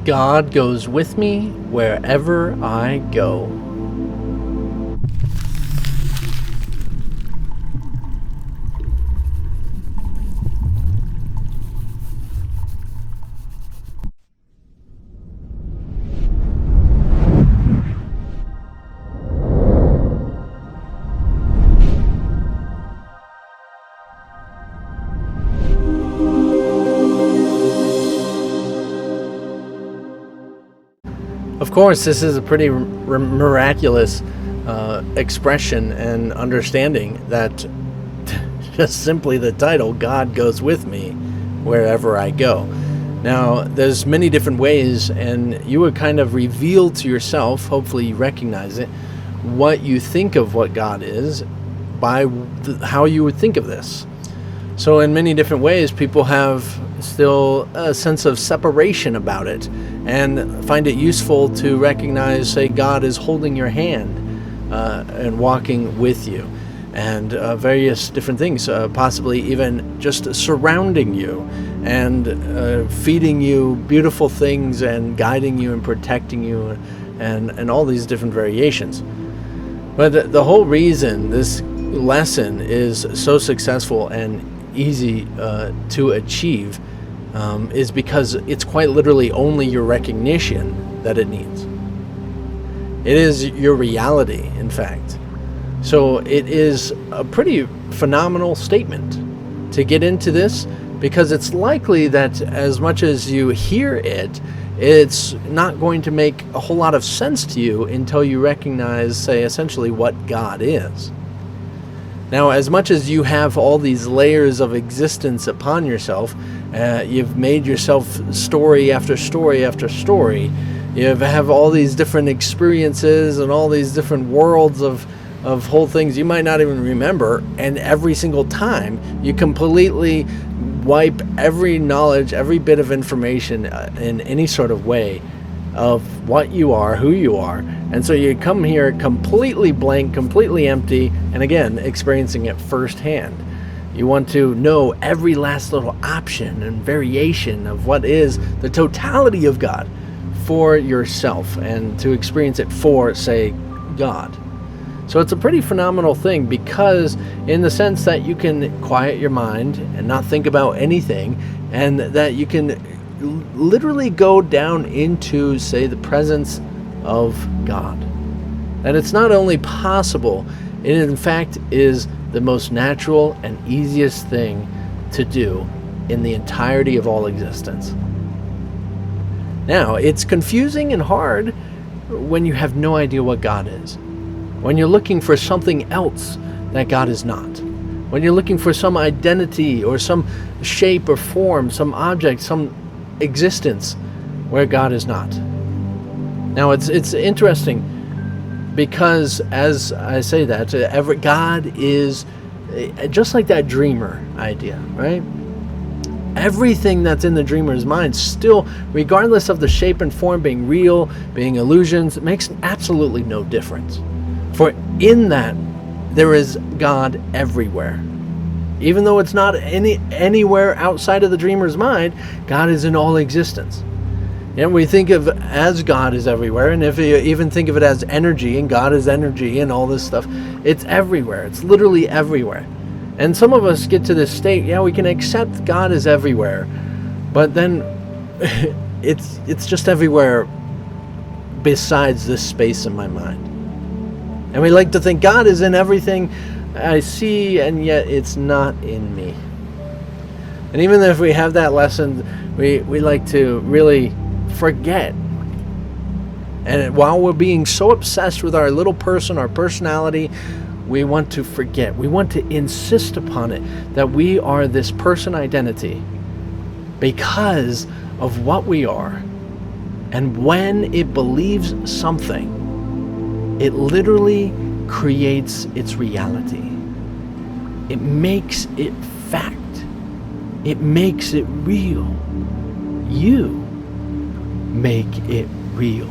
God goes with me wherever I go. Of course, this is a pretty miraculous expression and understanding that just simply the title, God Goes With Me Wherever I Go. Now, there's many different ways, and you would kind of reveal to yourself, hopefully you recognize it, what you think of what God is by how you would think of this. So in many different ways, people have still a sense of separation about it and find it useful to recognize, say, God is holding your hand and walking with you, and various different things, possibly even just surrounding you and feeding you beautiful things and guiding you and protecting you and all these different variations. But the whole reason this lesson is so successful and easy to achieve is because it's quite literally only your recognition that it needs. It is your reality, in fact. So it is a pretty phenomenal statement to get into this, because it's likely that as much as you hear it, it's not going to make a whole lot of sense to you until you recognize, say, essentially what God is. Now, as much as you have all these layers of existence upon yourself, you've made yourself story after story after story. You have all these different experiences and all these different worlds of whole things you might not even remember, and every single time you completely wipe every knowledge, every bit of information in any sort of way of what you are, who you are, and so you come here completely blank, completely empty, and again, experiencing it firsthand. You want to know every last little option and variation of what is the totality of God for yourself, and to experience it for, say, God. So it's a pretty phenomenal thing, because in the sense that you can quiet your mind and not think about anything, and that you can literally go down into, say, the presence of God. And it's not only possible, it in fact is the most natural and easiest thing to do in the entirety of all existence. Now, it's confusing and hard when you have no idea what God is. When you're looking for something else that God is not. When you're looking for some identity or some shape or form, some object, some existence where God is not. Now, it's interesting, because as I say that, God is just like that dreamer idea, right? Everything that's in the dreamer's mind still, regardless of the shape and form being real, being illusions, it makes absolutely no difference. For in that, there is God everywhere. Even though it's not anywhere outside of the dreamer's mind, God is in all existence. And we think of as God is everywhere, and if you even think of it as energy, and God is energy and all this stuff, it's everywhere. It's literally everywhere. And some of us get to this state, yeah, we can accept God is everywhere, but then it's just everywhere besides this space in my mind. And we like to think God is in everything I see, and yet it's not in me. And even if we have that lesson, we like to really forget. And while we're being so obsessed with our little person, our personality, we want to forget. We want to insist upon it that we are this person identity because of what we are. And when it believes something, it literally creates its reality. It makes it fact. It makes it real. You make it real.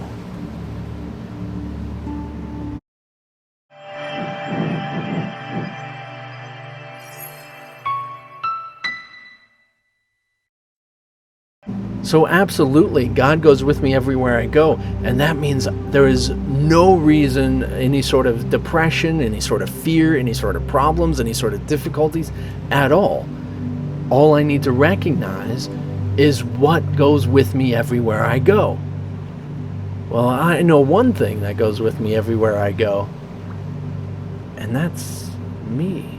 So absolutely, God goes with me everywhere I go. And that means there is no reason, any sort of depression, any sort of fear, any sort of problems, any sort of difficulties at all. All I need to recognize is what goes with me everywhere I go. Well, I know one thing that goes with me everywhere I go, and that's me.